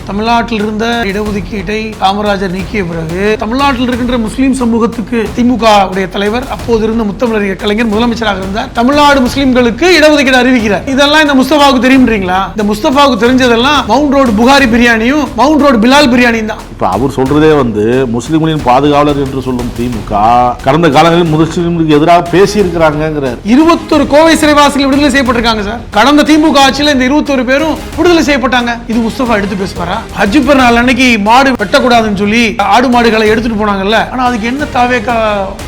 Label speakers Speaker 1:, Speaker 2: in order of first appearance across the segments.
Speaker 1: தமிழ்நாட்டில் இருந்த இடஒதுக்கீட்டை காமராஜர் நீக்கிய பிறகு தமிழ்நாட்டில் இருக்கின்ற முஸ்லீம் சமூகத்துக்கு திமுக உடைய தலைவர் அப்போது இருந்த முத்தமிழர் கலைஞர் முதலமைச்சராக இருந்தார். தமிழ்நாடு முஸ்லீம்களுக்கு இடஒதுக்கீடு அறிவிக்கிறார். இதெல்லாம் இந்த முஸ்தபாவுக்கு தெரியும்ன்றீங்களா? இந்த முஸ்தபாவுக்கு தெரிஞ்சதெல்லாம் மவுண்ட் ரோடு புகாரி பிரியாணியும் மவுண்ட் ரோடு பிலால் பிரியாணியும் தான்.
Speaker 2: இப்ப அவர் சொல்றதே முஸ்லிம்களின் பாதுகாவலர் என்று சொல்லும் திமுக கடந்த காலங்களில் முஸ்லிம்களுக்கு எதிராக பேசி இருக்கிறாங்கிறார்.
Speaker 1: 21 கோவை சிறைவாசிகள் விடுதலை செய்யப்பட்டிருக்காங்க சார். கடந்த திமுக ஆட்சியில் இந்த 21 பேரும் விடுதலை செய்யப்பட்டாங்க. இது முஸ்தபா எடுத்து பேசுவாரா? ஹஜ் பெருநாள் அன்னைக்கு மாடு வெட்டக்கூடாதுன்னு சொல்லி ஆடு மாடுகளை எடுத்துட்டு போனாங்கல்ல, ஆனா அதுக்கு என்ன தாவேக்கா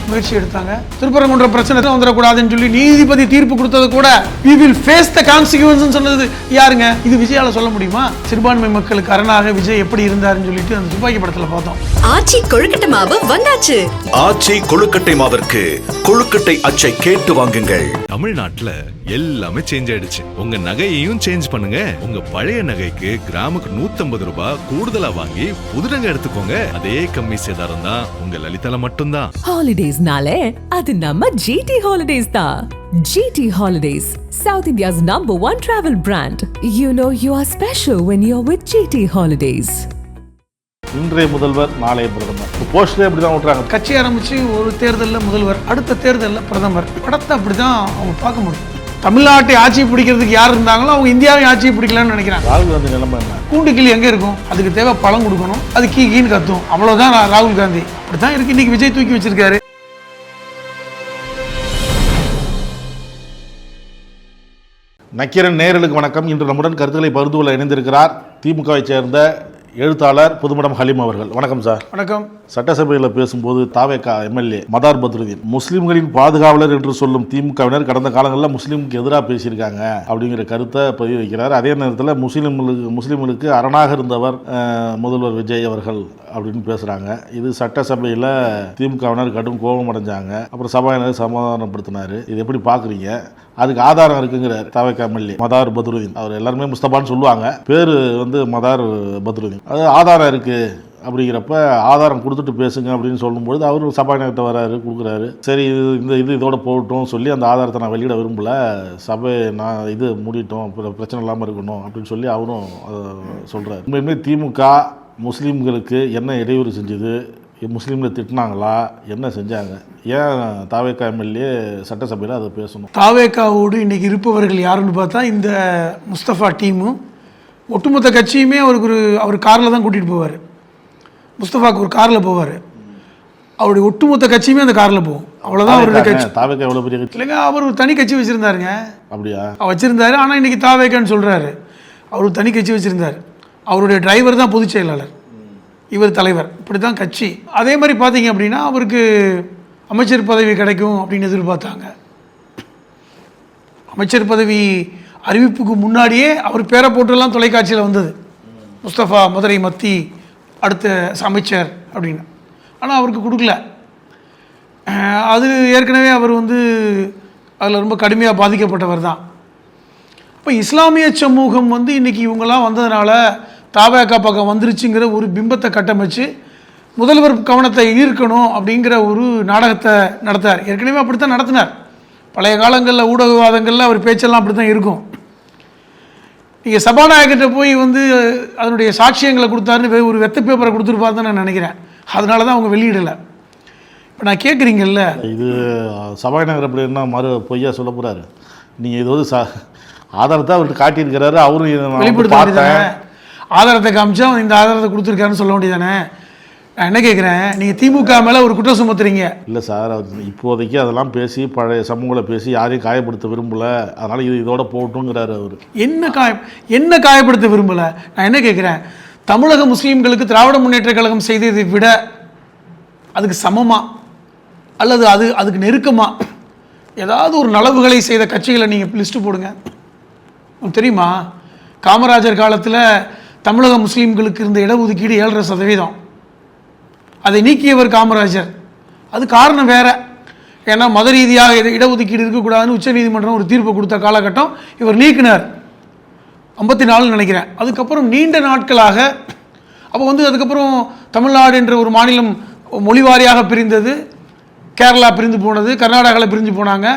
Speaker 1: முயற்சி எடுத்தாங்க? திருப்பரங்குன்ற பிரச்சனை வந்துடக்கூடாதுன்னு சொல்லி நீதிபதி தீர்ப்பு கொடுத்தது கூட we will face the consequences சொன்னது யாருங்க? இது விஜயால சொல்ல முடியுமா? சிறுபான்மை மக்களுக்கு அரணாக விஜய் எப்படி இருந்தாருன்னு சொல்லிட்டு அந்த துப்பாக்கி படத்துல பார்த்தோம்.
Speaker 3: ஆச்சி கொழுக்கட்டை மாவு வந்தாச்சு.
Speaker 4: ஆச்சி கொழுக்கட்டை மாவிற்கு கொழுக்கட்டை அச்சை கேட்டு வாங்குங்கள்.
Speaker 5: தமிழ்நாட்டுல எல்லாமே சேஞ்ச் ஆயிடுச்சு. உங்க நகையையும் சேஞ்ச் பண்ணுங்க. உங்க பழைய நகைக்கு கிராமுக்கு 150 ரூபாய் கூடுதலா வாங்கி புது நகை எடுத்துக்கோங்க. அதே கம்மி சேதாரம் தான் உங்க லலிதால மட்டும்தான்.
Speaker 6: ஹாலிடேஸ்னாலே அது நம்ம ஜிடி ஹாலிடேஸ் தான். GT Holidays, South India's #1 travel brand. You know you are special when you're with GT Holidays.
Speaker 2: இன்றைய முதல்வர் நாளைய பிரதமர் போஸ்டரே அப்படிதான் விட்டுறாங்க.
Speaker 1: கட்சி ஆரம்பிச்சு ஒரு தேர்தலில் முதல்வர், அடுத்த தேர்தலில் பிரதமர். படத்தை அப்படிதான் அவங்க பார்க்க முடியும். தமிழ்நாட்டை ஆட்சி பிடிக்கிறதுக்கு யார் இருந்தாங்களோ அவங்க இந்தியாவை ஆட்சியை பிடிக்கலாம்னு நினைக்கிறாங்க.
Speaker 2: ராகுல் காந்தி நிலைமை என்ன?
Speaker 1: கூண்டு கிளி எங்க இருக்கும்? அதுக்கு தேவை பழம் கொடுக்கணும், அது கீன்னு கத்தும். அவ்வளவுதான் ராகுல் காந்தி. அப்படித்தான் இருக்கு. இன்னைக்கு விஜய் தூக்கி வச்சிருக்காரு.
Speaker 2: நக்கீரன் நேயர்களுக்கு வணக்கம். இன்று நம்முடன் கருத்துக்களை பகிர்ந்து கொள்ள இணைந்திருக்கிறார் திமுகவை சேர்ந்த எழுத்தாளர் புதுமடம் ஹலீம் அவர்கள். வணக்கம் சார்.
Speaker 1: வணக்கம்.
Speaker 2: சட்டசபையில் பேசும்போது தாவேகா எம்எல்ஏ மதார் பத்ருதீன் முஸ்லிம்களின் பாதுகாவலர் என்று சொல்லும் திமுகவினர் கடந்த காலங்களில் முஸ்லீமுக்கு எதிராக பேசியிருக்காங்க அப்படிங்கிற கருத்தை பதிவு வைக்கிறார். அதே நேரத்தில் முஸ்லீம்களுக்கு அரணாக இருந்தவர் முதல்வர் விஜய் அவர்கள் அப்படின்னு பேசுகிறாங்க. இது சட்டசபையில் திமுகவினர் கடும் கோபம் அடைஞ்சாங்க. அப்புறம் சபாநாயகர் சமாதானப்படுத்தினார். இது எப்படி பார்க்குறீங்க? அதுக்கு ஆதாரம் இருக்குங்கிறார் தாவேகா எம்எல்ஏ மதார் பத்ருதீன். அவர் எல்லாருமே முஸ்தபான்னு சொல்லுவாங்க, பேர் மதார் பத்ருதீன். அது ஆதாரம் இருக்கு அப்படிங்கிறப்ப ஆதாரம் கொடுத்துட்டு பேசுங்க அப்படின்னு சொல்லும்போது அவர் சபாநாயகத்தை வராரு, கொடுக்குறாரு. சரி இதோட போகட்டும் சொல்லி அந்த ஆதாரத்தை நான் வெளியிட விரும்பல, சபை நான் இது மூடிட்டோம், பிரச்சனை இல்லாமல் இருக்கணும் அப்படின்னு சொல்லி அவரும் சொல்கிறார். உண்மையுமே திமுக முஸ்லீம்களுக்கு என்ன இடையூறு செஞ்சது? முஸ்லீம்களை திட்டினாங்களா? என்ன செஞ்சாங்க? ஏன் தாவேகா எம்எல்ஏ சட்டசபையில் அதை பேசணும்?
Speaker 1: தாவேகாவோடு இன்னைக்கு இருப்பவர்கள் யாருன்னு பார்த்தா இந்த முஸ்தபா டீமும் ஒட்டுமொத்த கட்சியுமே அவர் காரில் தான் கூட்டிகிட்டு போவார். முஸ்தபாவுக்கு ஒரு காரில் போவார். அவருடைய ஒட்டுமொத்த கட்சியுமே அந்த காரில் போகும். அவ்வளோதான் அவருடைய கட்சி.
Speaker 2: தாவேகா எவ்வளோ பெரிய கட்சி
Speaker 1: இல்லைங்க, அவர் ஒரு தனி கட்சி வச்சுருந்தாருங்க.
Speaker 2: அப்படியா?
Speaker 1: வச்சுருந்தாரு. ஆனால் இன்னைக்கு தாவேகான்னு சொல்கிறாரு. அவர் ஒரு தனி கட்சி வச்சுருந்தார். அவருடைய டிரைவர் தான் பொதுச் செயலாளர், இவர் தலைவர். இப்படி தான் கட்சி. அதே மாதிரி பார்த்தீங்க அப்படின்னா அவருக்கு அமைச்சர் பதவி கிடைக்கும் அப்படின்னு எதிர்பார்த்தாங்க. அமைச்சர் பதவி அறிவிப்புக்கு முன்னாடியே அவர் பேரை போட்டுலாம் தொலைக்காட்சியில் வந்தது, முஸ்தபா மதுரை மத்தி அடுத்த அமைச்சர் அப்படின்னு. ஆனால் அவருக்கு கொடுக்கல. அது ஏற்கனவே அவர் அதில் ரொம்ப கடுமையாக பாதிக்கப்பட்டவர் தான். இப்போ இஸ்லாமிய சமூகம் இன்றைக்கி இவங்கெல்லாம் வந்ததுனால தாவேகா பக்கம் வந்துருச்சுங்கிற ஒரு பிம்பத்தை கட்டமைச்சு முதல்வர் கவனத்தை ஈர்க்கணும் அப்படிங்கிற ஒரு நாடகத்தை நடத்தார். ஏற்கனவே அப்படித்தான் நடத்தினார். பழைய காலங்களில் ஊடகவாதங்களில் அவர் பேச்செல்லாம் அப்படி தான் இருக்கும். நீங்கள் சபாநாயகர்கிட்ட போய் அதனுடைய சாட்சியங்களை கொடுத்தாருன்னு ஒரு வெத்த பேப்பரை கொடுத்துருப்பாரு தான் நான் நினைக்கிறேன். அதனால தான் அவங்க வெளியிடலை. இப்போ நான் கேட்குறீங்கல்ல, இது
Speaker 2: சபாநாயகர் அப்படின்னா பொய்யா சொல்ல போகிறாரு. நீங்கள் இது ஆதாரத்தை அவர்கிட்ட காட்டியிருக்கிறாரு, அவரும்
Speaker 1: வெளிப்படுத்த ஆதாரத்தை காமிச்சா இந்த ஆதாரத்தை கொடுத்துருக்காருன்னு சொல்ல வேண்டியதானே? நான் என்ன கேட்குறேன், நீங்கள் திமுக மேலே ஒரு குற்றம் சுமத்துறீங்க.
Speaker 2: இல்லை சார், இப்போதைக்கு அதெல்லாம் பேசி பழைய சமூகங்களை பேசி யாரையும் காயப்படுத்த விரும்பலை, அதனால் இதோட போகட்டுங்கிறாரு அவர்.
Speaker 1: என்ன காயப்படுத்த விரும்பலை? நான் என்ன கேட்குறேன், தமிழக முஸ்லீம்களுக்கு திராவிட முன்னேற்ற கழகம் செய்ததை விட அதுக்கு சமமா அல்லது அதுக்கு நெருக்கமா ஏதாவது ஒரு நலவுகளை செய்த கட்சிகளை நீங்கள் லிஸ்ட்டு போடுங்க. உங்களுக்கு தெரியுமா, காமராஜர் காலத்தில் தமிழக முஸ்லீம்களுக்கு இருந்த இடஒதுக்கீடு 7.5%. அதை நீக்கியவர் காமராஜர். அது காரணம் வேற. ஏன்னா மத ரீதியாக இடஒதுக்கீடு இருக்கக்கூடாதுன்னு உச்சநீதிமன்றம் ஒரு தீர்ப்பு கொடுத்த காலகட்டம் இவர் நீக்கினார். 54 நினைக்கிறேன். அதுக்கப்புறம் நீண்ட நாட்களாக அப்போ அதுக்கப்புறம் தமிழ்நாடு என்ற ஒரு மாநிலம் மொழிவாரியாக பிரிந்தது. கேரளா பிரிந்து போனது, கர்நாடகாவில் பிரிஞ்சு போனாங்க.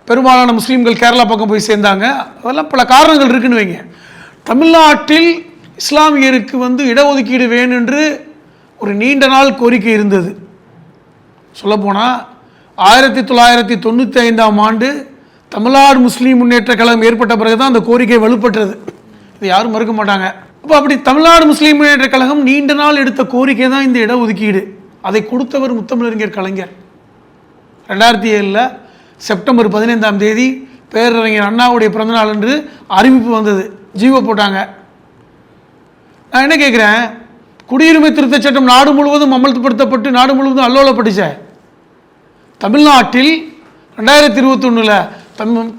Speaker 1: பெரும்பாலான முஸ்லீம்கள் கேரளா பக்கம் போய் சேர்ந்தாங்க. அதெல்லாம் பல காரணங்கள் இருக்குன்னு வைங்க. தமிழ்நாட்டில் இஸ்லாமியருக்கு வந்து இடஒதுக்கீடு வேணும் என்று ஒரு நீண்ட நாள் கோரிக்கை இருந்தது. சொல்லப்போனால் 1995ஆம் ஆண்டு தமிழ்நாடு முஸ்லீம் முன்னேற்ற கழகம் ஏற்பட்ட பிறகு தான் அந்த கோரிக்கை வலுப்பற்றது. இது யாரும் மறுக்க மாட்டாங்க. அப்போ அப்படி தமிழ்நாடு முஸ்லீம் முன்னேற்ற கழகம் நீண்ட நாள் எடுத்த கோரிக்கை தான் இந்த இடஒதுக்கீடு. அதை கொடுத்தவர் முத்தமிழறிஞர் கலைஞர். 2007 செப்டம்பர் 15ஆம் தேதி பேரறிஞர் அண்ணாவுடைய பிறந்தநாள் என்று அறிவிப்பு வந்தது, ஜீவோ போட்டாங்க. நான் என்ன கேட்குறேன், குடியுரிமை திருத்த சட்டம் நாடு முழுவதும் அமல்படுத்தப்பட்டு நாடு முழுவதும் அல்லோலப்பட்டுச்சே. தமிழ்நாட்டில் 2021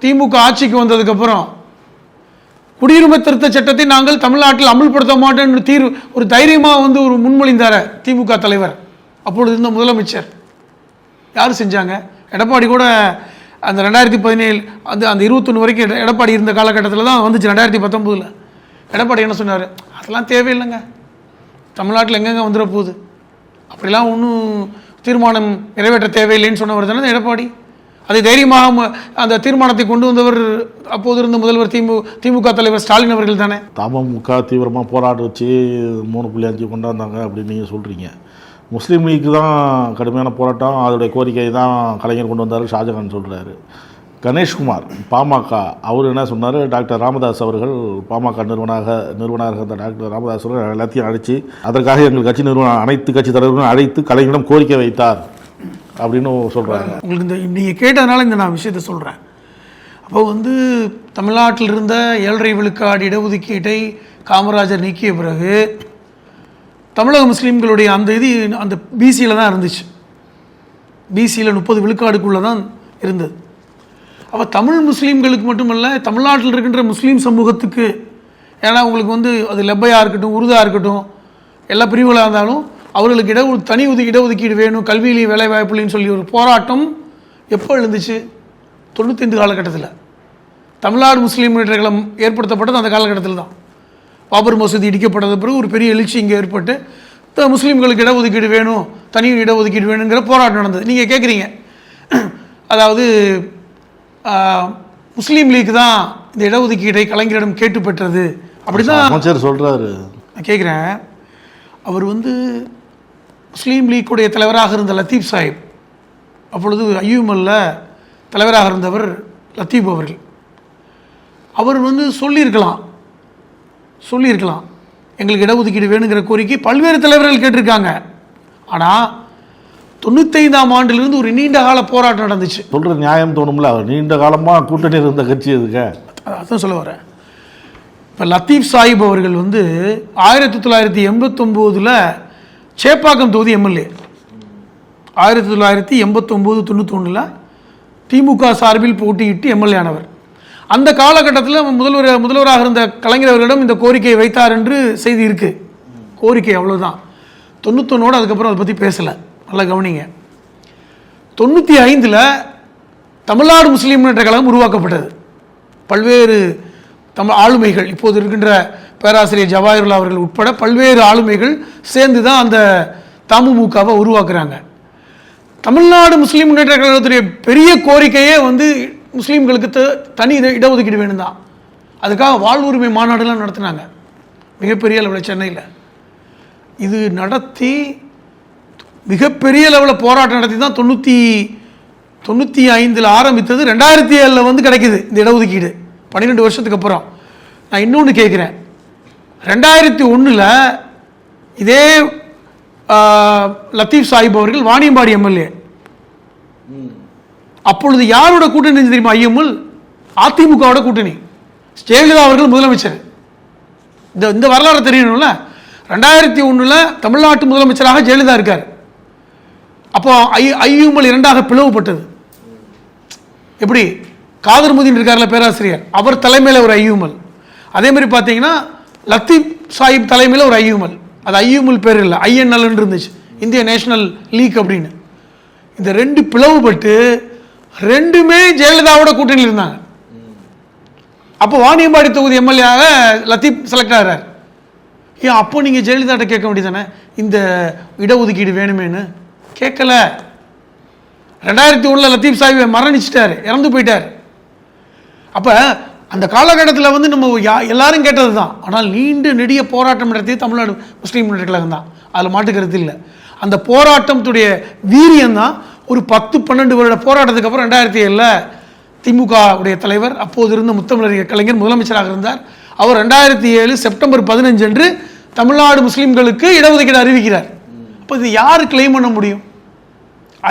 Speaker 1: திமுக ஆட்சிக்கு வந்ததுக்கப்புறம் குடியுரிமை திருத்த சட்டத்தை நாங்கள் தமிழ்நாட்டில் அமல்படுத்த மாட்டோம் என்று ஒரு தைரியமாக வந்து ஒரு முன்மொழிந்தார் திமுக தலைவர், அப்பொழுது இருந்த முதலமைச்சர். யார் செஞ்சாங்க? எடப்பாடி கூட அந்த 2017 அந்த 21 வரைக்கும் எடப்பாடி இருந்த காலகட்டத்தில் தான் வந்துச்சு. 2019 எடப்பாடி என்ன சொன்னார், அதெல்லாம் தேவையில்லைங்க, தமிழ்நாட்டில் எங்கெங்கே வந்துட போகுது, அப்படிலாம் ஒன்றும் தீர்மானம் நிறைவேற்ற தேவையில்லைன்னு சொன்னவர் தானே எடப்பாடி. அதை தைரியமாக அந்த தீர்மானத்தை கொண்டு வந்தவர் அப்போது இருந்த முதல்வர் திமுக தலைவர் ஸ்டாலின் அவர்கள் தானே.
Speaker 2: தமுக தீவிரமாக போராட்டம் வச்சு 3.5 கொண்டாந்தாங்க அப்படின்னு நீங்கள் சொல்கிறீங்க. முஸ்லீம் லீக்கு தான் கடுமையான போராட்டம், அதோடைய கோரிக்கை தான் கலைஞர் கொண்டு வந்தார் ஷாஜகான் சொல்கிறாரு. கணேஷ்குமார் பாமக அவர் என்ன சொன்னார், டாக்டர் ராமதாஸ் அவர்கள் பாமக நிறுவனராக இருந்த டாக்டர் ராமதாஸ் அவர்கள் எல்லாத்தையும் அழைச்சி அதற்காக எங்கள் கட்சி நிறுவனம் அனைத்து கட்சி தலைவர்களும் அழைத்து கலைஞரிடம் கோரிக்கை வைத்தார் அப்படின்னு சொல்கிறாங்க.
Speaker 1: உங்களுக்கு இந்த நீங்கள் கேட்டதுனால இந்த நான் விஷயத்தை சொல்கிறேன். அப்போ வந்து தமிழ்நாட்டில் இருந்த 7.5 விழுக்காடு இடஒதுக்கீட்டை காமராஜர் நீக்கிய பிறகு தமிழக முஸ்லீம்களுடைய அந்த பிசியில் தான் இருந்துச்சு. பிசியில் 30 விழுக்காடுக்குள்ளே தான் இருந்தது. அப்போ தமிழ் முஸ்லீம்களுக்கு மட்டுமல்ல, தமிழ்நாட்டில் இருக்கின்ற முஸ்லீம் சமூகத்துக்கு, ஏன்னா உங்களுக்கு வந்து அது லெப்பையாக இருக்கட்டும் உருதாக இருக்கட்டும் எல்லா பிரிவுகளாக இருந்தாலும் அவர்களுக்கு தனி இடஒதுக்கீடு வேணும், கல்வியிலையும் வேலைவாய்ப்புலையும் சொல்லி ஒரு போராட்டம் எப்போ எழுந்துச்சு? 95 காலகட்டத்தில் தமிழ்நாடு முஸ்லீம் முன்னேற்ற கழகம் ஏற்படுத்தப்பட்டது அந்த காலகட்டத்தில் தான். பாபர் மசூதி இடிக்கப்பட்டது பிறகு ஒரு பெரிய எழுச்சி இங்கே ஏற்பட்டு முஸ்லீம்களுக்கு இடஒதுக்கீடு வேணும், தனி இடஒதுக்கீடு வேணுங்கிற போராட்டம் நடந்தது. நீங்கள் கேட்குறீங்க, அதாவது முஸ்லீம் லீக் தான் இந்த இடஒதுக்கீட்டை கலைஞரிடம் கேட்டு பெற்றது அப்படி தான்
Speaker 2: அமைச்சர் சொல்கிறாரு.
Speaker 1: நான் கேட்குறேன், அவர் வந்து முஸ்லீம் லீக்குடைய தலைவராக இருந்த லத்தீப் சாஹிப், அப்பொழுது ஐயூஎம்எல்ல தலைவராக இருந்தவர் லத்தீப் அவர்கள், அவர் வந்து சொல்லியிருக்கலாம் எங்களுக்கு இடஒதுக்கீடு வேணுங்கிற கோரிக்கை பல்வேறு தலைவர்கள் கேட்டிருக்காங்க. ஆனால் 95ஆம் ஆண்டிலிருந்து ஒரு நீண்ட கால போராட்டம் நடந்துச்சு.
Speaker 2: சொல்கிற நியாயம் தோணும்ல, அவர் நீண்ட காலமாக கூட்டணி இருந்த கட்சி எதுக்கு?
Speaker 1: அதான் சொல்ல வரேன். இப்போ லத்தீப் சாஹிப் அவர்கள் வந்து 1989 சேப்பாக்கம் தொகுதி எம்எல்ஏ, 1989-91 திமுக சார்பில் போட்டியிட்டு எம்எல்ஏ ஆனவர். அந்த காலகட்டத்தில் முதல்வராக இருந்த கலைஞர் அவர்களிடம் இந்த கோரிக்கையை வைத்தார் என்று செய்தி இருக்கு. கோரிக்கை அவ்வளோதான். 91 அதுக்கப்புறம் அதை பற்றி பேசலை. நல்லா கவனிங்க. 95 தமிழ்நாடு முஸ்லீம் முன்னேற்ற கழகம் உருவாக்கப்பட்டது. பல்வேறு ஆளுமைகள், இப்போது இருக்கின்ற பேராசிரியர் ஜவாஹிருல்லா அவர்கள் உட்பட பல்வேறு ஆளுமைகள் சேர்ந்து தான் அந்த தமுமுகவை உருவாக்குறாங்க. தமிழ்நாடு முஸ்லீம் முன்னேற்ற கழகத்துடைய பெரிய கோரிக்கையே வந்து முஸ்லீம்களுக்கு தனி இடஒதுக்கீடு வேணும் தான். அதுக்காக வாழ்வுரிமை மாநாடுலாம் நடத்தினாங்க மிகப்பெரிய அளவில் சென்னையில். இது நடத்தி மிகப்பெரிய லெவலில் போராட்டம் நடத்தி தான் 95 ஆரம்பித்தது. 2007 வந்து கிடைக்குது இந்த இடஒதுக்கீடு, 12 வருஷத்துக்கு அப்புறம். நான் இன்னொன்று கேட்குறேன், 2001 இதே லத்தீப் சாஹிப் அவர்கள் வாணியம்பாடி எம்எல்ஏ, அப்பொழுது யாரோட கூட்டணி தெரியுமா? ஐஎம்எல் அதிமுகவோட கூட்டணி. ஜெயலலிதா அவர்கள் முதலமைச்சர். இந்த வரலாறு தெரியணும்ல. 2001 தமிழ்நாட்டு முதலமைச்சராக ஜெயலலிதா இருக்கார். அப்போ ஐயூஎம்எல் 2ஆக பிளவுபட்டது. எப்படி? காதர்முதீன் இருக்கார்ல பேராசிரியர், அவர் தலைமையில் ஒரு ஐயூஎம்எல். அதே மாதிரி பார்த்தீங்கன்னா லத்தீப் சாஹிப் தலைமையில் ஒரு ஐயூஎம்எல். அது ஐயூஎம்எல் பேர் இல்லை, ஐஎன்எல் இருந்துச்சு, இந்திய நேஷனல் லீக் அப்படின்னு. இந்த 2 பிளவுபட்டு 2மே ஜெயலலிதாவோட கூட்டணியில் இருந்தாங்க. அப்போ வாணியம்பாடி தொகுதி எம்எல்ஏவாக லத்தீப் செலக்ட் ஆகிறார். ஏன் அப்போ நீங்கள் ஜெயலலிதாட்ட கேட்க வேண்டியதானே இந்த இடஒதுக்கீடு வேணுமேனு? கேட்கல. 2001 லத்தீப் சாஹிப் மரணிச்சிட்டார், இறந்து போயிட்டார். அப்போ அந்த காலகட்டத்தில் வந்து நம்ம எல்லாரும் கேட்டது தான். ஆனால் நீண்டு நெடிய போராட்டம் நடத்திய தமிழ்நாடு முஸ்லீம் முன்னேற்ற கழகம் தான், அதில் மாட்டுக்கிறது இல்லை. அந்த போராட்டத்துடைய வீரியம் தான் ஒரு 10-12 வருட போராட்டத்துக்கு அப்புறம் 2007 திமுக உடைய தலைவர் அப்போது இருந்த முத்தமிழறிஞர் கலைஞர் முதலமைச்சராக இருந்தார். அவர் 2007 செப்டம்பர் 15 அன்று தமிழ்நாடு முஸ்லீம்களுக்கு இடஒதுக்கீடு அறிவிக்கிறார். அப்போ இது யார் கிளைம் பண்ண முடியும்?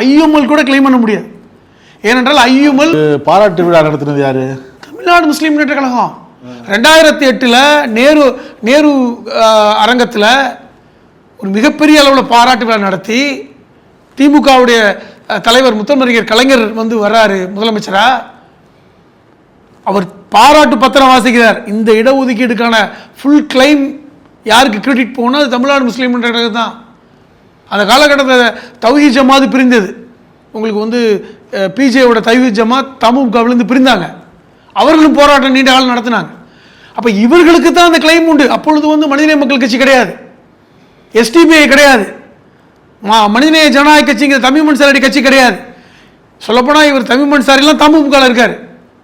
Speaker 1: ஐயுமல் கூட கிளைம் பண்ண முடியாது. ஏனென்றால் ஐயுமல்
Speaker 2: பாராட்டு விழா நடத்தினது யாரு?
Speaker 1: தமிழ்நாடு முஸ்லீம் முன்னேற்ற கழகம். 2008 நேரு அரங்கத்தில் ஒரு மிகப்பெரிய அளவில் பாராட்டு விழா நடத்தி திமுகவுடைய தலைவர் முத்தமிழறிஞர் கலைஞர் வந்து வர்றாரு முதலமைச்சரா. அவர் பாராட்டு பத்திரம் வாசிக்கிறார். இந்த இடஒதுக்கீடுக்கான ஃபுல் கிளைம் யாருக்கு கிரெடிட் போனால் அது தமிழ்நாடு முஸ்லீம் முன்னேற்ற கழகம் தான். அந்த காலகட்டத்தில் தௌஹீத் ஜமாத் பிரிந்தது. உங்களுக்கு வந்து பிஜேயோட தௌஹீத் ஜமாத் தமுகவிலிருந்து பிரிந்தாங்க. அவர்களும் போராட்டம் நீண்ட காலம் நடத்தினாங்க. அப்போ இவர்களுக்கு தான் அந்த கிளைம் உண்டு. அப்பொழுது வந்து மனிதநேய மக்கள் கட்சி கிடையாது, எஸ்டிபிஐ கிடையாது, மனிதநேய ஜனநாயக கட்சிங்கிற தமிழ் மன்சாரி கட்சி கிடையாது. சொல்லப்போனால் இவர் தமிழ் மன்சாரிலாம் தமுகவில் இருக்கார்,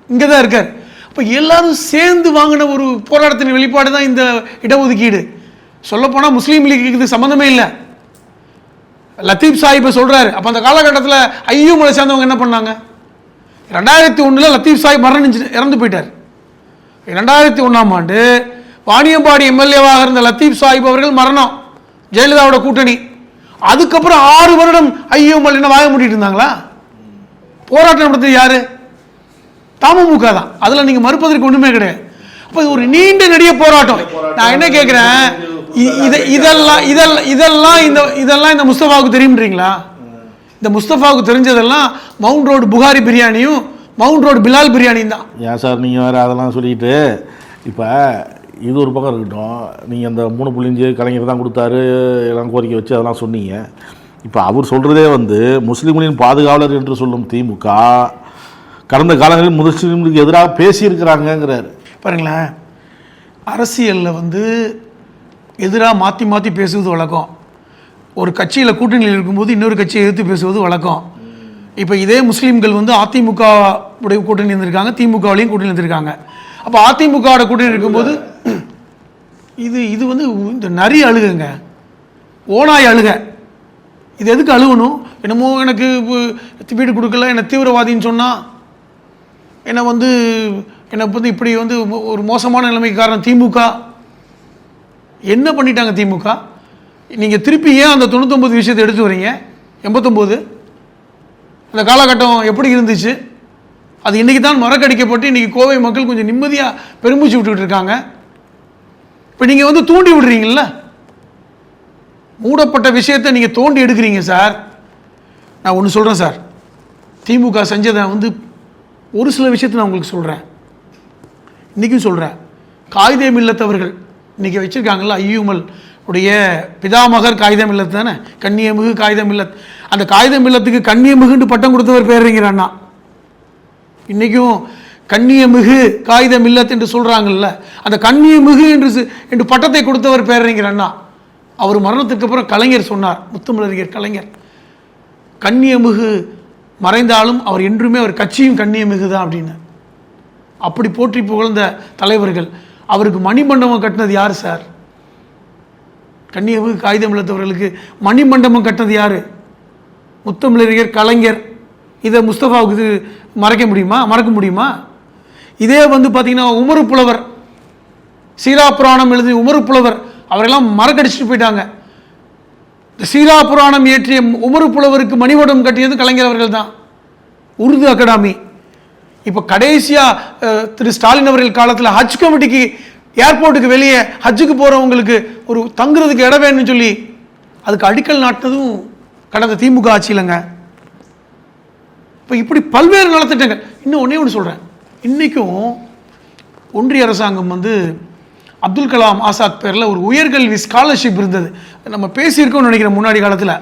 Speaker 1: இங்கே தான் இருக்கார். அப்போ எல்லாரும் சேர்ந்து வாங்கின ஒரு போராட்டத்தின் வெளிப்பாடு தான் இந்த இடஒதுக்கீடு. சொல்லப்போனால் முஸ்லீம் லீக்கு இது சம்மந்தமே இல்லை. லத்தீப் சாஹிப்பை சொல்கிறாரு. அப்போ அந்த காலகட்டத்தில் ஐயூமலை சேர்ந்தவங்க என்ன பண்ணாங்க? 2001 லத்தீப் சாஹிப் இறந்து போயிட்டார். 2001ஆம் ஆண்டு வாணியம்பாடி எம்எல்ஏவாக இருந்த லத்தீப் சாஹிப் அவர்கள் மரணம், ஜெயலலிதாவோட கூட்டணி. அதுக்கப்புறம் 6 வருடம் ஐயூமல் என்ன வாய மூடிட்டு இருந்தாங்களா? போராட்டம் நடத்தியது யாரு? தமுக தான். அதில் நீங்கள் மறுப்பதற்கு ஒன்றுமே கிடையாது. அப்போ இது ஒரு நீண்ட நெடிய போராட்டம். நான் என்ன கேட்குறேன், இதெல்லாம் இந்த முஸ்தபாவுக்கு தெரியும்ன்றீங்களா? இந்த முஸ்தபாவுக்கு தெரிஞ்சதெல்லாம் மவுண்ட் ரோடு புகாரி பிரியாணியும் மவுண்ட் ரோடு பிலால் பிரியாணியும் தான்.
Speaker 2: ஏன் சார் நீங்கள் வேறு அதெல்லாம் சொல்லிட்டு, இப்போ இது ஒரு பக்கம் இருக்கட்டும், நீங்கள் அந்த 3.5 கலைஞர் தான் கொடுத்தாரு எல்லாம் கோரிக்கை வச்சு அதெல்லாம் சொன்னீங்க. இப்போ அவர் சொல்கிறதே வந்து முஸ்லீம்களின் பாதுகாவலர் என்று சொல்லும் திமுக கடந்த காலங்களில் முஸ்லீம்களுக்கு எதிராக பேசியிருக்கிறாங்கங்கிறார்.
Speaker 1: பாருங்களேன், அரசியலில் வந்து எதிராக மாற்றி மாற்றி பேசுவது வழக்கம். ஒரு கட்சியில் கூட்டணியில் இருக்கும்போது இன்னொரு கட்சியை எதிர்த்து பேசுவது வழக்கம். இப்போ இதே முஸ்லீம்கள் வந்து அதிமுக உடைய கூட்டணி இருந்திருக்காங்க, திமுகவிலையும் கூட்டணி இருந்திருக்காங்க. அப்போ அதிமுகவோட கூட்டணி இருக்கும்போது இது வந்து இந்த நரி அழுகுங்க, ஓனாய் அழுக. இது எதுக்கு அழுகணும்? என்னமோ எனக்கு வீடு கொடுக்கல, என்னை தீவிரவாதின்னு சொன்னால், என்னை வந்து இப்படி வந்து ஒரு மோசமான நிலைமைக்கு காரணம் திமுக. என்ன பண்ணிட்டாங்க திமுக? நீங்கள் திருப்பி ஏன் அந்த 99 விஷயத்தை எடுத்து வரீங்க? 89 அந்த காலகட்டம் எப்படி இருந்துச்சு? அது இன்றைக்கி தான் மறக்கடிக்கப்பட்டு இன்றைக்கி கோவை மக்கள் கொஞ்சம் நிம்மதியாக பெருமூச்சு விட்டுக்கிட்டு இருக்காங்க. இப்போ நீங்கள் வந்து தூண்டி விடுறீங்கள, மூடப்பட்ட விஷயத்தை நீங்கள் தோண்டி எடுக்கிறீங்க சார். நான் ஒன்று சொல்கிறேன் சார், திமுக செஞ்சதை வந்து ஒரு சில விஷயத்தை நான் உங்களுக்கு சொல்கிறேன், இன்றைக்கும் சொல்கிறேன். காயிதே மில்லத் அவர்கள் இன்றைக்கி வச்சுருக்காங்கல்ல, ஐயூமல் உடைய பிதாமகர் காகிதம் இல்லத்து தானே, கண்ணியமிகு காகிதம் இல்லத். அந்த காகிதம் இல்லத்துக்கு கண்ணியமிகுன்னு பட்டம் கொடுத்தவர் பேரறிஞர் அண்ணா. இன்றைக்கும் கண்ணியமிகு காகிதம் இல்லத் என்று சொல்கிறாங்கல்ல, அந்த கண்ணியமிகு என்று பட்டத்தை கொடுத்தவர் பேரறிஞர் அண்ணா. அவர் மரணத்துக்கு அப்புறம் கலைஞர் சொன்னார், முத்தமிழறிஞர் கலைஞர், கண்ணியமிகு மறைந்தாலும் அவர் என்றுமே அவர் கட்சியும் கண்ணியமிகு தான் அப்படின்னு. அப்படி போற்றி புகழ்ந்த தலைவர்கள். அவருக்கு மணிமண்டபம் கட்டினது யார் சார்? கண்ணியமிகு காகிதம் இல்லத்தவர்களுக்கு மணிமண்டபம் கட்டினது யார்? முத்தமிழறிஞர் கலைஞர். இதை முஸ்தபாவுக்கு மறக்க முடியுமா? இதே வந்து பார்த்தீங்கன்னா உமரு புலவர், சீரா புராணம் எழுதி உமரு புலவர், அவரெல்லாம் மறக்கடிச்சிட்டு போயிட்டாங்க. சீரா புராணம் இயற்றிய உமரு புலவருக்கு மணிமண்டபம் கட்டியது கலைஞர் அவர்கள் தான், உருது அகாடமி. இப்போ கடைசியாக திரு ஸ்டாலின் அவர்கள் காலத்தில் ஹஜ் கமிட்டிக்கு ஏர்போர்ட்டுக்கு வெளியே ஹஜ்ஜுக்கு போகிறவங்களுக்கு ஒரு தங்குறதுக்கு இடம் வேணும்னு சொல்லி அதுக்கு அடிக்கல் நாட்டினதும் கடந்த திமுக ஆட்சியிலங்க. இப்போ இப்படி பல்வேறு நலத்திட்டங்கள். இன்னும் ஒன்று சொல்கிறேன், இன்றைக்கும் ஒன்றிய அரசாங்கம் வந்து அப்துல் கலாம் ஆசாத் பேரில் ஒரு உயர்கல்வி ஸ்காலர்ஷிப் இருந்தது. நம்ம பேசியிருக்கோம்னு நினைக்கிறேன் முன்னாடி காலத்தில்.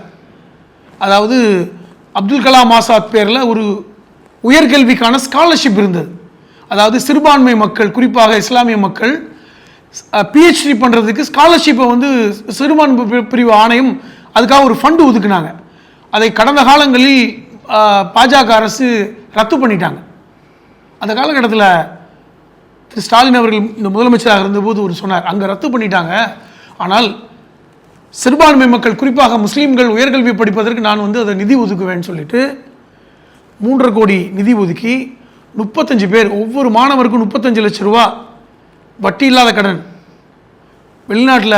Speaker 1: அதாவது அப்துல் கலாம் ஆசாத் பேரில் ஒரு உயர்கல்விக்கான ஸ்காலர்ஷிப் இருந்தது. அதாவது சிறுபான்மை மக்கள், குறிப்பாக இஸ்லாமிய மக்கள் பிஹெச்டி பண்ணுறதுக்கு ஸ்காலர்ஷிப்பை வந்து சிறுபான்மை பிரிவு ஆணையம் அதுக்காக ஒரு ஃபண்டு ஒதுக்குனாங்க. அதை கடந்த காலங்களில் பாஜக அரசு ரத்து பண்ணிட்டாங்க. அந்த காலகட்டத்தில் திரு ஸ்டாலின் அவர்கள் இந்த முதலமைச்சராக இருந்தபோது ஒரு சொன்னார், அங்கே ரத்து பண்ணிட்டாங்க, ஆனால் சிறுபான்மை மக்கள் குறிப்பாக முஸ்லீம்கள் உயர்கல்வி படிப்பதற்கு நான் வந்து அதை நிதி ஒதுக்குவேன்னு சொல்லிட்டு 3.5 கோடி நிதி ஒதுக்கி 35 பேர், ஒவ்வொரு மாணவருக்கும் 35 லட்சம் ரூபா வட்டி இல்லாத கடன், வெளிநாட்டில்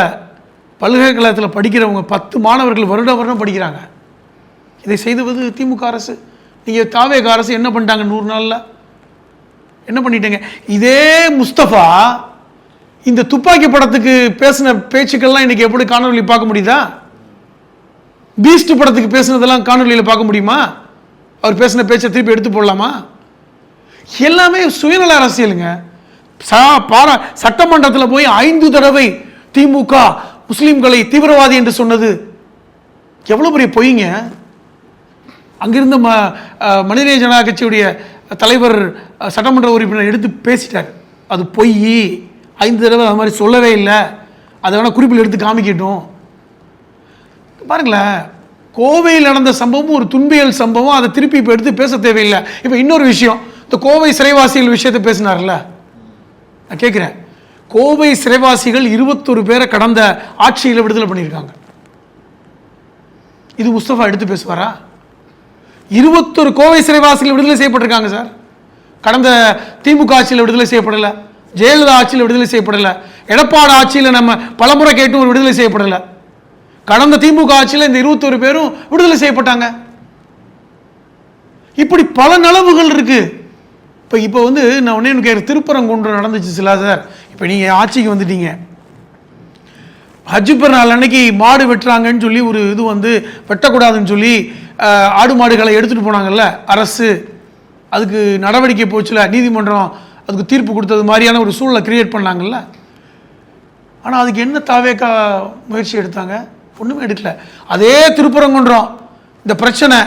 Speaker 1: பல்கலைக்கழகத்தில் படிக்கிறவங்க 10 மாணவர்கள் வருடம் படிக்கிறாங்க. இதை செய்துவது திமுக அரசு. நீங்கள் தாவேக அரசு என்ன பண்ணிட்டாங்க? 100 நாளில் என்ன பண்ணிட்டீங்க? இதே முஸ்தபா இந்த துப்பாக்கி படத்துக்கு பேசின பேச்சுக்கள்லாம் இன்னைக்கு எப்படி காணொலி பார்க்க முடியுதா? பீஸ்ட் படத்துக்கு பேசினதெல்லாம் காணொலியில் பார்க்க முடியுமா? அவர் பேசின பேச்சை திருப்பி எடுத்து போடலாமா? எல்லாமே சுயநல அரசியலுங்க. சட்டமன்றத்தில் போய் 5 தடவை திமுக முஸ்லிம்களை தீவிரவாதி என்று சொன்னது எவ்வளவு பெரிய பொய்ங்க. அங்கிருந்த மனிதநேய ஜனதா கட்சியுடைய தலைவர் சட்டமன்ற உறுப்பினர் எடுத்து பேசிட்டார், அது பொய், 5 தடவை அது மாதிரி சொல்லவே இல்லை, அதை வேணா குறிப்பில் எடுத்து காமிக்கட்டும். பாருங்களேன், கோவையில் நடந்த சம்பவம் ஒரு துன்பியல் சம்பவம், அதை திருப்பி இப்போ எடுத்து பேச தேவையில்லை. இப்போ இன்னொரு விஷயம், இந்த கோவை சிறைவாசிகள் விஷயத்தை பேசினார்ல, நான் கேட்குறேன், கோவை சிறைவாசிகள் 21 பேரை கடந்த ஆட்சியில் விடுதலை பண்ணியிருக்காங்க. இது முஸ்தபா எடுத்து பேசுவாரா? 21 கோவை சிறைவாசிகள் விடுதலை செய்யப்பட்டிருக்காங்க சார். கடந்த திமுக ஆட்சியில் விடுதலை செய்யப்படலை, ஜெயலலிதா ஆட்சியில் விடுதலை செய்யப்படலை, எடப்பாடி ஆட்சியில் நம்ம பலமுறை கேட்டும் ஒரு விடுதலை செய்யப்படலை. கடந்த திமுக ஆட்சியில் இந்த 21 பேரும் விடுதலை செய்யப்பட்டாங்க. இப்படி பல நலவுகள் இருக்கு. இப்போ வந்து நான் ஒன்னே கேட்குறேன், திருப்பரங்குன்றம் நடந்துச்சு சில சார். இப்போ நீங்கள் ஆட்சிக்கு வந்துட்டீங்க, ஹஜ்ஜு பெருநாள் அன்னைக்கு மாடு வெட்டுறாங்கன்னு சொல்லி ஒரு இது வந்து வெட்டக்கூடாதுன்னு சொல்லி ஆடு மாடுகளை எடுத்துகிட்டு போனாங்கல்ல அரசு, அதுக்கு நடவடிக்கை போச்சுல, நீதிமன்றம் அதுக்கு தீர்ப்பு கொடுத்தது மாதிரியான ஒரு சூழலை கிரியேட் பண்ணாங்கல்ல. ஆனால் அதுக்கு என்ன தாவேக்கா முயற்சி எடுத்தாங்க? ஒன்றுமே எடுக்கல. அதே திருப்பரங்குன்றம் இந்த பிரச்சனை,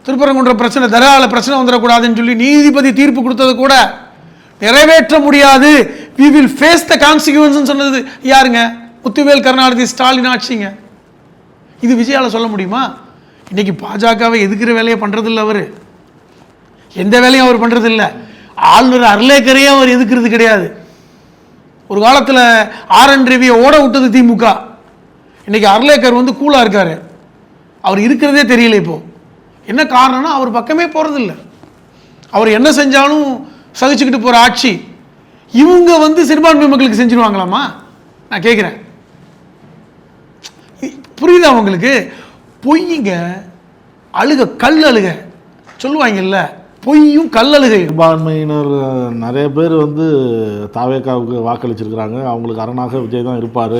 Speaker 1: திருப்பரங்குன்றம் பிரச்சனை, தர்காவில் பிரச்சனை வந்துடக்கூடாதுன்னு சொல்லி நீதிபதி தீர்ப்பு கொடுத்தது கூட நிறைவேற்ற முடியாது, we will face the consequences சொன்னது யாருங்க? முத்துவேல் கருணாநிதி ஸ்டாலின் ஆட்சிங்க. இது விஜயால சொல்ல முடியுமா? இன்னைக்கு பாஜகவை எதுக்குற வேலையை பண்றது இல்லை, அவர் எந்த வேலையும் அவர் பண்றது இல்லை. ஆளுநர் அர்லேக்கரையே அவர் எதுக்குறது கிடையாது. ஒரு காலத்தில் RN ரவியை ஓட விட்டது திமுக. இன்னைக்கு அர்லேக்கர் வந்து கூலா இருக்காரு, அவர் இருக்கிறதே தெரியல. இப்போ என்ன காரணம்னா அவர் பக்கமே போறது இல்லை, அவர் என்ன செஞ்சாலும் சகிச்சுக்கிட்டு போற ஆட்சி. இவங்க வந்து சிறுபான்மை மக்களுக்கு செஞ்சிருவாங்களாமா? நான் கேட்கிறேன், புரியுதா உங்களுக்கு? பொய்யுங்க, அழுக, கல் அழுக சொல்லுவாங்கல்ல, பொய்யும் கல்லழுகை.
Speaker 2: சிறுபான்மையினர் நிறைய பேர் வந்து தாவேக்காவுக்கு வாக்களிச்சிருக்கிறாங்க, அவங்களுக்கு அரணாக விஜய் தான் இருப்பார்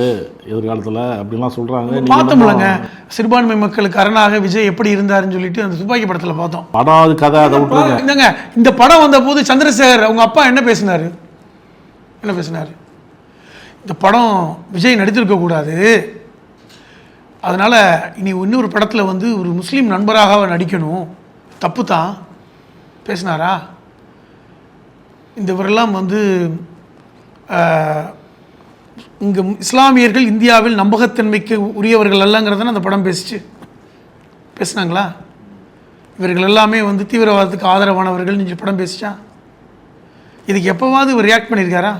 Speaker 2: எதிர்காலத்தில் அப்படின்லாம் சொல்கிறாங்க.
Speaker 1: பார்த்தோம்லங்க, சிறுபான்மை மக்களுக்கு அரணாக விஜய் எப்படி இருந்தாருன்னு சொல்லிட்டு அந்த துப்பாக்கி படத்தில் பார்த்தோம்.
Speaker 2: படம் அது கதை, அதை விட்டுருங்க.
Speaker 1: இந்த படம் வந்த போது சந்திரசேகர் அவங்க அப்பா என்ன பேசினார்? இந்த படம் விஜய் நடித்திருக்க கூடாது, அதனால இனி இன்னொரு படத்தில் வந்து ஒரு முஸ்லீம் நண்பராக நடிக்கணும், தப்பு தான் பேசினாரா? இவரெல்லாம் வந்து இங்கே இஸ்லாமியர்கள் இந்தியாவில் நம்பகத்தன்மைக்கு உரியவர்கள் அல்லங்கிறதான அந்த படம் பேசினாங்களா? இவர்கள் எல்லாமே வந்து தீவிரவாதத்துக்கு ஆதரவானவர்கள் இந்த படம் பேசிச்சா? இதுக்கு எப்போவாது இவர் ரியாக்ட் பண்ணியிருக்காரா?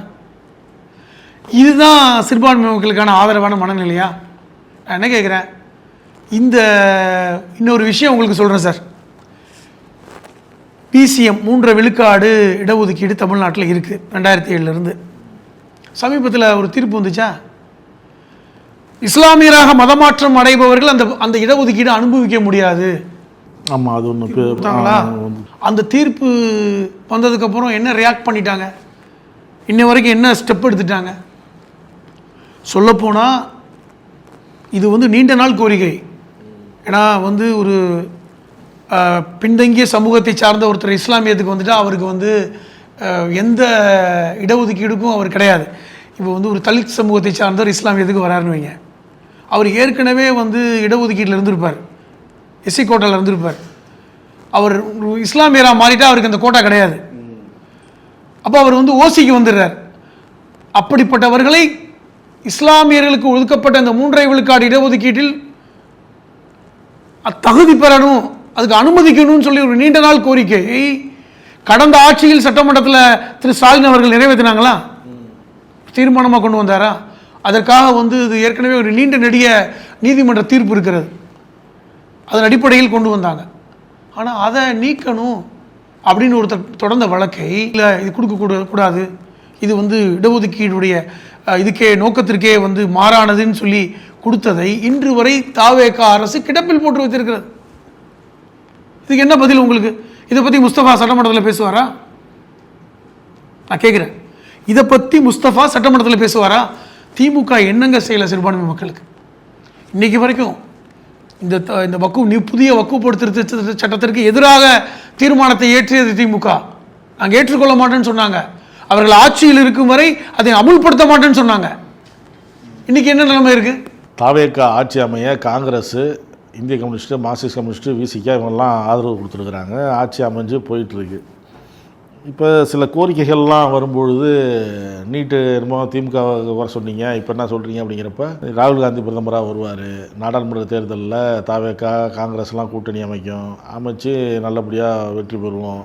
Speaker 1: இதுதான் சிறுபான்மை மக்களுக்கான ஆதரவான மனநிலையா? நான் என்ன கேட்குறேன், இன்னொரு விஷயம் உங்களுக்கு சொல்கிறேன் சார். PCM 3 விழுக்காடு இடஒதுக்கீடு தமிழ்நாட்டில் இருக்குது 2007 சமீபத்தில் ஒரு தீர்ப்பு வந்துச்சா? இஸ்லாமியராக மதமாற்றம் அடைபவர்கள் அந்த இடஒதுக்கீடு அனுபவிக்க முடியாது.
Speaker 2: ஆமாம், அது ஒன்று.
Speaker 1: அந்த தீர்ப்பு வந்ததுக்கப்புறம் என்ன ரியாக்ட் பண்ணிட்டாங்க? இன்ன வரைக்கும் என்ன ஸ்டெப் எடுத்துட்டாங்க? சொல்லப்போனால் இது வந்து நீண்ட நாள் கோரிக்கை. ஏன்னா வந்து ஒரு பின்தங்கிய சமூகத்தை சார்ந்த ஒருத்தர் இஸ்லாமியத்துக்கு வந்துட்டால் அவருக்கு வந்து எந்த இடஒதுக்கீடுக்கும் அவர் கிடையாது. இப்போ வந்து ஒரு தலித் சமூகத்தை சார்ந்தவர் இஸ்லாமியத்துக்கு வராருன்னு வைங்க, அவர் ஏற்கனவே வந்து இடஒதுக்கீட்டில் இருந்திருப்பார், SC கோட்டாவில் இருந்திருப்பார். அவர் இஸ்லாமியராக மாறிட்டால் அவருக்கு அந்த கோட்டா கிடையாது. அப்போ அவர் வந்து OCக்கு வந்துடுறார். அப்படிப்பட்டவர்களை இஸ்லாமியர்களுக்கு ஒதுக்கப்பட்ட அந்த 3.5 விழுக்காடு இடஒதுக்கீட்டில் தகுதி பெறணும், அதுக்கு அனுமதிக்கணும்னு சொல்லி ஒரு நீண்ட நாள் கோரிக்கை கடந்த ஆட்சியில் சட்டமன்றத்தில் திரு ஸ்டாலின் அவர்கள் நிறைவேற்றினாங்களா? தீர்மானமாக கொண்டு வந்தாரா? அதற்காக வந்து இது ஏற்கனவே ஒரு நீண்ட நெடிய நீதிமன்ற தீர்ப்பு இருக்கிறது, அதன் அடிப்படையில் கொண்டு வந்தாங்க. ஆனால் அதை நீக்கணும் அப்படின்னு ஒருத்தர் தொடர்ந்த வழக்கை இல்லை இது கொடுக்கக்கூடாது, இது வந்து இடஒதுக்கீடுடைய இதுக்கே நோக்கத்திற்கே வந்து மாறானதுன்னு சொல்லி கொடுத்ததை இன்று வரை தாவேகா அரசு கிடப்பில் போட்டு வச்சிருக்கிறது. இதுக்கு என்ன பதில் உங்களுக்கு? இதை பற்றி முஸ்தபா சட்டமன்றத்தில் பேசுவாரா? நான் கேட்குறேன், இதை பற்றி முஸ்தபா சட்டமன்றத்தில் பேசுவாரா? திமுக என்னங்க செய்யலை சிறுபான்மை மக்களுக்கு? இன்னைக்கு வரைக்கும் இந்த புதிய வக்குப் திருத்த சட்டத்திற்கு எதிராக தீர்மானத்தை ஏற்றியது திமுக. நாங்கள் ஏற்றுக்கொள்ள மாட்டேன்னு சொன்னாங்க. அவர்கள் ஆட்சியில் இருக்கும் வரை அதை அமுல்படுத்த மாட்டேன்னு சொன்னாங்க. இன்னைக்கு என்ன நிலைமை இருக்கு?
Speaker 2: தாவேகா ஆட்சி அமைய காங்கிரஸ், இந்திய கம்யூனிஸ்ட்டு, மார்க்சிஸ்ட் கம்யூனிஸ்ட்டு, விசிகா இவங்கெல்லாம் ஆதரவு கொடுத்துருக்குறாங்க. ஆட்சி அமைஞ்சு போயிட்டுருக்கு. இப்போ சில கோரிக்கைகள்லாம் வரும்பொழுது நீட்டு என்னமோ திமுக வர சொன்னீங்க, இப்போ என்ன சொல்கிறீங்க அப்படிங்கிறப்ப ராகுல் காந்தி பிரதமராக வருவார், நாடாளுமன்ற தேர்தலில் தாவேகா காங்கிரஸ்லாம் கூட்டணி அமைச்சு நல்லபடியாக வெற்றி பெறுவோம்,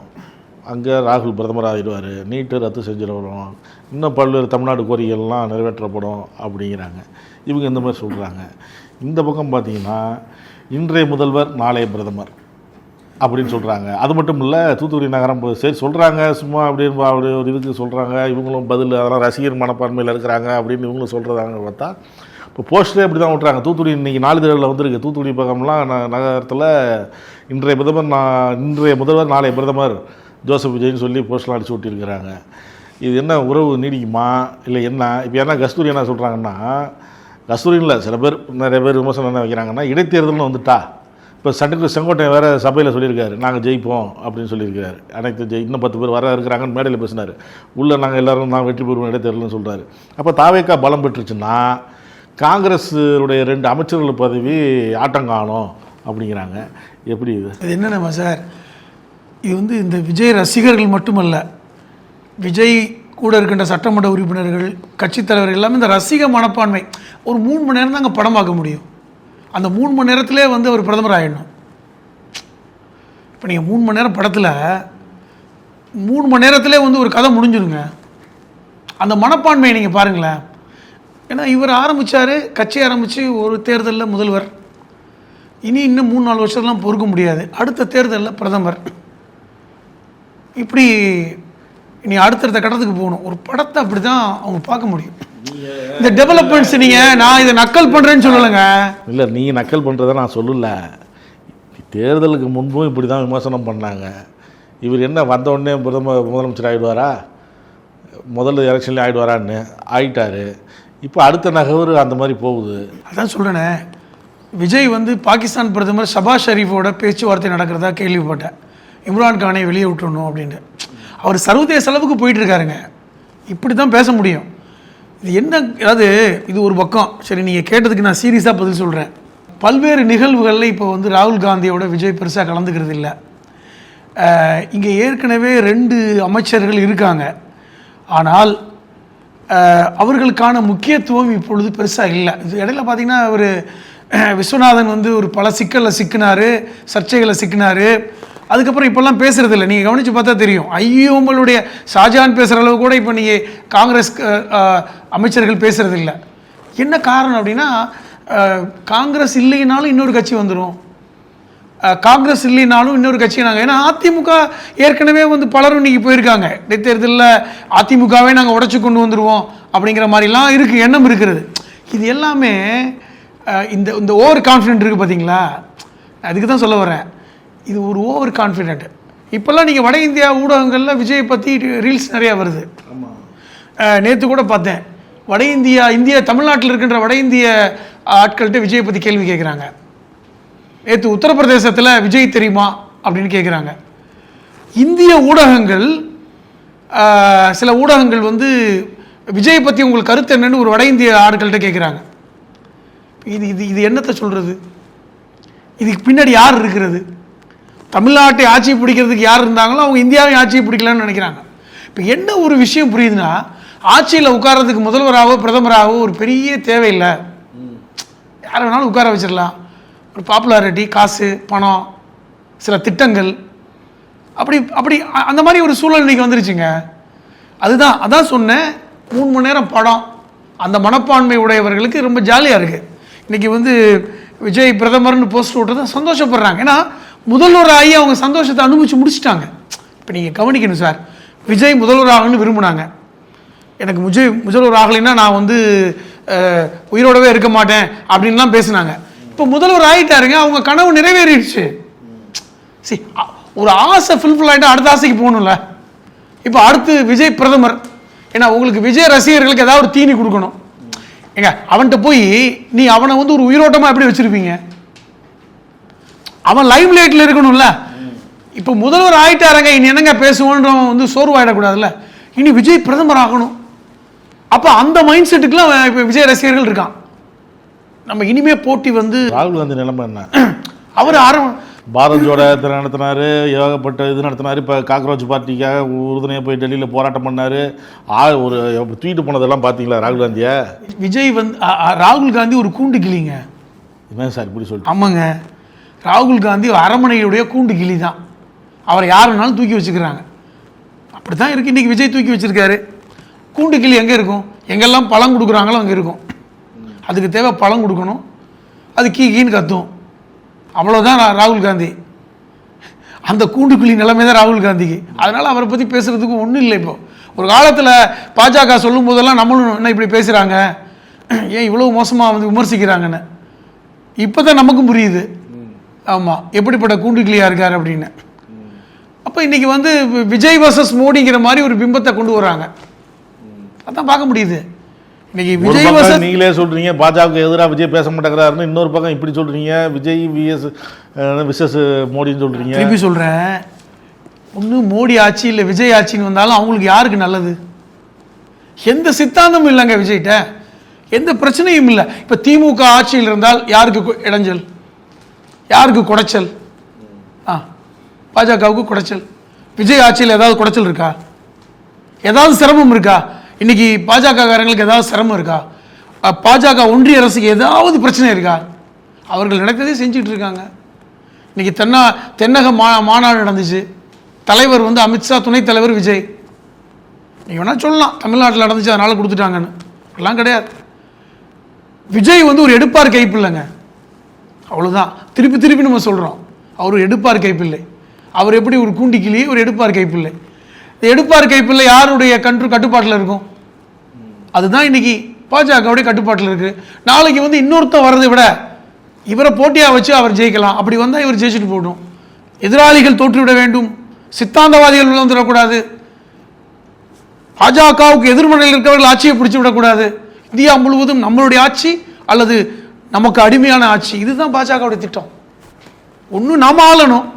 Speaker 2: அங்கே ராகுல் பிரதமராக ஆகிடுவார், நீட்டு ரத்து செஞ்சிடுவோம், இன்னும் பல்வேறு தமிழ்நாடு கோரிக்கைகள்லாம் நிறைவேற்றப்படும் அப்படிங்கிறாங்க. இவங்க இந்த மாதிரி சொல்கிறாங்க. இந்த பக்கம் பார்த்திங்கன்னா இன்றைய முதல்வர் நாளைய பிரதமர் அப்படின்னு சொல்கிறாங்க. அது மட்டும் இல்லை, தூத்துக்குடி நகரம் சரி சொல்கிறாங்க, சும்மா அப்படி ஒரு இதுக்கு சொல்கிறாங்க. இவங்களும் பதில் அதெல்லாம் ரசிகர் மனப்பான்மையில் இருக்கிறாங்க அப்படின்னு இவங்களும் சொல்கிறதாங்க. பார்த்தா இப்போ போஸ்டரே அப்படி தான் விட்றாங்க. தூத்துக்குடி இன்றைக்கி 4 திரையில் வந்துருக்கு. தூத்துக்குடி பக்கம்லாம் நகரத்தில் இன்றைய முதல்வர் நாளைய பிரதமர் ஜோசப் விஜய்னு சொல்லி போஸ்டர்லாம் அடிச்சு விட்டிருக்கிறாங்க. இது என்ன உறவு நீடிக்குமா இல்லை என்ன? இப்போ என்ன கஸ்தூரி என்ன சொல்கிறாங்கன்னா, கஸ்தூரின்னு இல்லை, சில பேர் நிறைய பேர் விமர்சனம் என்ன வைக்கிறாங்கன்னா, இடைத்தேர்தல்னு வந்துட்டா இப்போ செங்கோட்டையன் வேறு சபையில் சொல்லியிருக்காரு, நாங்கள் ஜெயிப்போம் அப்படின்னு சொல்லியிருக்காரு. அனைத்து இன்னும் 10 பேர் வர இருக்கிறாங்கன்னு மேடையில் பேசினார். உள்ளே நாங்கள் எல்லோரும் நான் வெற்றி பெறுவோம் இடைத்தேர்தல்னு சொல்கிறாரு. அப்போ தாவேகா பலம் பெற்றுச்சுன்னா காங்கிரஸுடைய 2 அமைச்சர்கள் பதவி ஆட்டம் காணும் அப்படிங்கிறாங்க. எப்படி இது
Speaker 1: என்னென்ன சார்? இது வந்து இந்த விஜய் ரசிகர்கள் மட்டுமல்ல, விஜய் கூட இருக்கின்ற சட்டமன்ற உறுப்பினர்கள், கட்சித் தலைவர்கள் எல்லாமே இந்த ரசிக மனப்பான்மை. ஒரு 3 மணி நேரம் தான் அங்கே படம் பார்க்க முடியும். அந்த 3 மணி நேரத்திலே வந்து அவர் பிரதமர் ஆகிடணும். இப்போ நீங்கள் 3 மணி நேரம் படத்தில் 3 மணி நேரத்திலே வந்து ஒரு கதை முடிஞ்சிருங்க. அந்த மனப்பான்மையை நீங்கள் பாருங்களேன். ஏன்னா இவர் ஆரம்பித்தார், கட்சி ஆரம்பித்து ஒரு தேர்தலில் முதல்வர், இன்னும் 3-4 வருஷத்துலாம் பொறுக்க முடியாது, அடுத்த தேர்தலில் பிரதமர், இப்படி இனி அடுத்தடுத்த கட்டத்துக்கு போகணும். ஒரு படத்தை அப்படி தான் அவங்க பார்க்க முடியும். இந்த டெவலப்மெண்ட்ஸ் நான் இதை நக்கல் பண்ணுறேன்னு சொல்லலைங்க.
Speaker 2: இல்லை, நீங்கள் நக்கல் பண்ணுறதை நான் சொல்லலை. தேர்தலுக்கு முன்பும் இப்படி தான் விமர்சனம் பண்ணாங்க. இவர் என்ன வந்தவுடனே முதலமைச்சர் ஆகிடுவாரா, முதல்ல எலெக்ஷன்லேயே ஆகிடுவாரான்னு ஆகிட்டார். இப்போ அடுத்த நகர் அந்த மாதிரி போகுது.
Speaker 1: அதான் சொல்கிறேனே, விஜய் வந்து பாகிஸ்தான் பிரதமர் ஷபாஸ் ஷெரீஃபோட பேச்சுவார்த்தை நடக்கிறதா கேள்விப்பட்டேன். இம்ரான்கானை வெளியே விட்டுறணும் அப்படின்ட்டு. அவர் சர்வதேச அளவுக்கு போயிட்டுருக்காருங்க. இப்படி தான் பேச முடியும். இது என்ன, அதாவது இது ஒரு பக்கம். சரி, நீங்கள் கேட்டதுக்கு நான் சீரியஸாக பதில் சொல்கிறேன். பல்வேறு நிகழ்வுகளில் இப்போ வந்து ராகுல் காந்தியோட விஜய் பெருசாக கலந்துக்கிறது இல்லை. இங்கே ஏற்கனவே 2 அமைச்சர்கள் இருக்காங்க. ஆனால் அவர்களுக்கான முக்கியத்துவம் இப்பொழுது பெருசாக இல்லை. இது இடையில பார்த்திங்கன்னா ஒரு விஸ்வநாதன் வந்து ஒரு பல சிக்கலில் சிக்கினார், சர்ச்சைகளை சிக்கினார். அதுக்கப்புறம் இப்போல்லாம் பேசுகிறது இல்லை. நீங்கள் கவனித்து பார்த்தா தெரியும். ஐயோங்களுடைய ஷாஜான் பேசுகிற அளவு கூட இப்போ நீங்கள் காங்கிரஸ் அமைச்சர்கள் பேசுகிறது இல்லை. என்ன காரணம் அப்படின்னா, காங்கிரஸ் இல்லைனாலும் இன்னொரு கட்சி வந்துடும், காங்கிரஸ் இல்லைனாலும் இன்னொரு கட்சி நாங்கள். ஏன்னா அதிமுக ஏற்கனவே வந்து பலரும் இன்றைக்கி போயிருக்காங்க. இடைத்தேர்தலில் அதிமுகவே நாங்கள் உடச்சி கொண்டு வந்துடுவோம் அப்படிங்கிற மாதிரிலாம் இருக்குது, எண்ணம் இருக்கிறது. இது எல்லாமே இந்த ஓவர் கான்ஃபிடென்ட் இருக்குது பார்த்தீங்களா, அதுக்கு தான் சொல்ல வரேன். இது ஒரு ஓவர் கான்ஃபிடென்ட். இப்போல்லாம் நீங்கள் வட இந்தியா ஊடகங்களில் விஜயை பற்றி ரீல்ஸ் நிறையா வருது. நேற்று கூட பார்த்தேன், தமிழ்நாட்டில் இருக்கின்ற வட இந்திய ஆட்கள்கிட்ட விஜயை பற்றி கேள்வி கேட்குறாங்க. நேற்று உத்தரப்பிரதேசத்தில் விஜய் தெரியுமா அப்படின்னு கேட்குறாங்க. இந்திய ஊடகங்கள், சில ஊடகங்கள் வந்து விஜயை பற்றி உங்களுக்கு கருத்து என்னன்னு ஒரு வட இந்திய ஆட்கள்கிட்ட கேட்குறாங்க. இது என்னத்தை சொல்கிறது? இதுக்கு பின்னாடி யார் இருக்கிறது? தமிழ்நாட்டை ஆட்சி பிடிக்கிறதுக்கு யார் இருந்தாங்களோ அவங்க இந்தியாவை ஆட்சியை பிடிக்கலான்னு நினைக்கிறாங்க. இப்போ என்ன ஒரு விஷயம் புரியுதுன்னா, ஆட்சியில் உட்கார்றதுக்கு முதல்வராகவோ பிரதமராகவோ ஒரு பெரிய தேவையில்லை, யாரை வேணாலும் உட்கார வச்சிடலாம். ஒரு பாப்புலாரிட்டி, காசு, பணம், சில திட்டங்கள், அப்படி அப்படி அந்த மாதிரி ஒரு சூழல் இன்னைக்கு வந்துருச்சுங்க. அதான் சொன்னேன், 3 மணி நேரம் படம், அந்த மனப்பான்மை உடையவர்களுக்கு ரொம்ப ஜாலியாக இருக்குது. இன்னைக்கு விஜய் பிரதமர்னு போஸ்ட் விட்டுறத சந்தோஷப்படுறாங்க. ஏன்னா முதல்வர் ஆகி அவங்க சந்தோஷத்தை அனுபவிச்சு முடிச்சுட்டாங்க. இப்போ நீங்கள் கவனிக்கணும் சார், விஜய் முதல்வர் ஆகணும்னு விரும்பினாங்க. எனக்கு முதல்வர் ஆகலைன்னா நான் உயிரோடவே இருக்க மாட்டேன் அப்படின்லாம் பேசினாங்க. இப்போ முதல்வர் ஆகிட்டாருங்க, அவங்க கனவு நிறைவேறிடுச்சு. சரி, ஒரு ஆசை ஃபுல்ஃபில் ஆகிட்டா அடுத்த ஆசைக்கு போகணும்ல. இப்போ அடுத்து விஜய் பிரதமர், ஏன்னா உங்களுக்கு விஜய் ரசிகர்களுக்கு ஏதாவது ஒரு தீனி கொடுக்கணும். ஏங்க அவன்கிட்ட போய் நீ அவனை ஒரு உயிரோட்டமாக எப்படி வச்சிருப்பீங்க? அவன் லைம் லைட்டில் இருக்கணும்ல. இப்போ முதல்வர் ஆகிட்டாருங்க, இனி என்னங்க பேசுவோன்ற சோர்வாயிடக்கூடாதுல்ல. இனி விஜய் பிரதமர் ஆகணும். அப்போ அந்த மைண்ட் செட்டுக்குலாம் இப்போ விஜய் ரசிகர்கள் இருக்கான். நம்ம இனிமே போட்டி
Speaker 2: ராகுல் காந்தி நிலைமை என்ன?
Speaker 1: அவர்
Speaker 2: பாரத் ஜோட நடத்தினாரு, ஏகப்பட்ட இது நடத்தினாரு. இப்போ காக்ரோச் பார்ட்டிக்காக உறுதுணையாக போய் டெல்லியில் போராட்டம் பண்ணாரு. ஒரு தூக்கிட்டு போனதெல்லாம் பார்த்தீங்களா ராகுல் காந்தியை?
Speaker 1: விஜய் ராகுல் காந்தி ஒரு கூண்டு கிளிங்க.
Speaker 2: என்ன சார் இப்படி சொல்லிட்டு?
Speaker 1: ஆமாங்க, ராகுல் காந்தி அரமனையுடைய கூண்டு கிளி தான். அவரை யாருனாலும் தூக்கி வச்சுக்கிறாங்க. அப்படி தான் இருக்குது. இன்றைக்கி விஜய் தூக்கி வச்சுருக்காரு. கூண்டு கிளி எங்கே இருக்கும்? எங்கெல்லாம் பழம் கொடுக்குறாங்களோ அங்கே இருக்கும். அதுக்கு தேவை பழம் கொடுக்கணும், அது கீன்னு கத்தும். அவ்வளோதான் ராகுல் காந்தி. அந்த கூண்டுக்குழி நிலைமை தான் ராகுல் காந்திக்கு. அதனால் அவரை பற்றி பேசுகிறதுக்கு ஒன்றும் இல்லை. இப்போ ஒரு காலத்தில் பாஜக சொல்லும் போதெல்லாம் நம்மளும் என்ன இப்படி பேசுகிறாங்க, ஏன் இவ்வளோ மோசமாக விமர்சிக்கிறாங்கன்னு இப்போ தான் நமக்கும் புரியுது. ஆமாம், எப்படிப்பட்ட கூண்டுக்கிளியாக இருக்கார் அப்படின்னு. அப்போ இன்றைக்கி விஜய் வர்சஸ் மோடிங்கிற மாதிரி ஒரு பிம்பத்தை கொண்டு வராங்க. அதான் பார்க்க முடியுது. இன்னைக்கு விஜய்
Speaker 2: நீங்களே சொல்றீங்க பாஜகவுக்கு எதிராக விஜய் பேச மாட்டேங்கிறாருன்னு, இன்னொரு பக்கம் இப்படி சொல்றீங்க விஜய் விசஸ் மோடின்னு சொல்றீங்க.
Speaker 1: திருப்பி சொல்றேன், ஒன்று மோடி ஆட்சி இல்லை விஜய் ஆட்சின்னு வந்தாலும் அவங்களுக்கு யாருக்கு நல்லது? எந்த சித்தாந்தமும் இல்லைங்க விஜய்கிட்ட, எந்த பிரச்சனையும் இல்லை. இப்போ திமுக ஆட்சியில் இருந்தால் யாருக்கு இடைஞ்சல், யாருக்கு குடைச்சல்? பாஜகவுக்கு குடைச்சல். விஜய் ஆட்சியில் ஏதாவது குடைச்சல் இருக்கா? ஏதாவது சிரமம் இருக்கா? இன்னைக்கு பாஜக காரங்களுக்கு ஏதாவது சிரமம் இருக்கா? பாஜக ஒன்றிய அரசுக்கு ஏதாவது பிரச்சனை இருக்கா? அவர்கள் நடக்கிறதே செஞ்சுட்டு இருக்காங்க. இன்னைக்கு தென்னக மாநாடு நடந்துச்சு. தலைவர் அமித்ஷா, துணைத் தலைவர் விஜய். நீங்கள் வேணா சொல்லலாம் தமிழ்நாட்டில் நடந்துச்சு அதனால கொடுத்துட்டாங்கன்னு, எல்லாம் கிடையாது. விஜய் ஒரு எடுப்பார் கைப்பில்லைங்க, அவ்வளோதான். திருப்பி திருப்பி நம்ம சொல்கிறோம், அவர் ஒரு எடுப்பார் கைப்பில்லை. அவர் எப்படி ஒரு கூண்டிக்கிளி, ஒரு எடுப்பார் கைப்பில்லை. எடுப்பார் கைப்பில்லை யாருடைய கட்டுப்பாட்டில் இருக்கும்? அதுதான் இன்னைக்கு பாஜகவுடைய கட்டுப்பாட்டில் இருக்கு. நாளைக்கு இன்னொருத்தர் வர்றதை விட இவரை போட்டியாக வச்சு அவர் ஜெயிக்கலாம். அப்படி வந்தால் இவர் ஜெயிச்சுட்டு போகணும். எதிராளிகள் தோற்றுவிட வேண்டும், சித்தாந்தவாதிகள் வந்துடக்கூடாது, பாஜகவுக்கு எதிர்மறையில் இருக்கிறவர்கள் ஆட்சியை பிடிச்சு விடக்கூடாது. இந்தியா முழுவதும் நம்மளுடைய ஆட்சி அல்லது நமக்கு அடிமையான ஆட்சி, இதுதான் பாஜகவுடைய திட்டம். ஒன்று நாம ஆளணும்,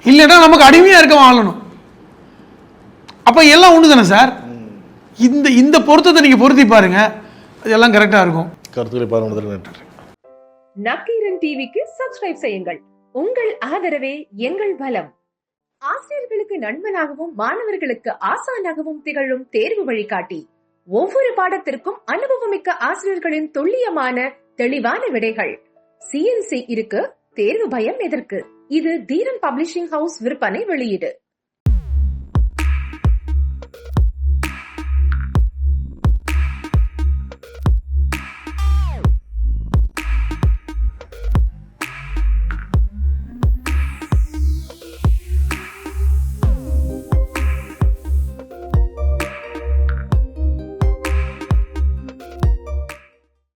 Speaker 1: இல்லைன்னா நமக்கு அடிமையாக இருக்க ஆளணும். அப்போ எல்லாம் ஒன்று தானே சார்? இந்த பொருத்தத்தை நீங்கள் பொருத்தி பாருங்க, அதெல்லாம் கரெக்டாக இருக்கும்.
Speaker 2: கருத்துக்களை பாருங்க.
Speaker 7: நக்கீரன் டிவிக்கு சப்ஸ்கிரைப் செய்யுங்கள். உங்கள் ஆதரவே எங்கள் பலம். ஆசிரியர்களுக்கு நண்பனாகவும் மாணவர்களுக்கு ஆசானாகவும் திகழும் தேர்வு வழிகாட்டி. ஒவ்வொரு பாடத்திற்கும் அனுபவமிக்க ஆசிரியர்களின் துல்லியமான தெளிவான விடைகள். CNC இருக்கு, தேர்வு பயம் எதற்கு? இது தீரன் பப்ளிஷிங் ஹவுஸ் விற்பனை வெளியீடு.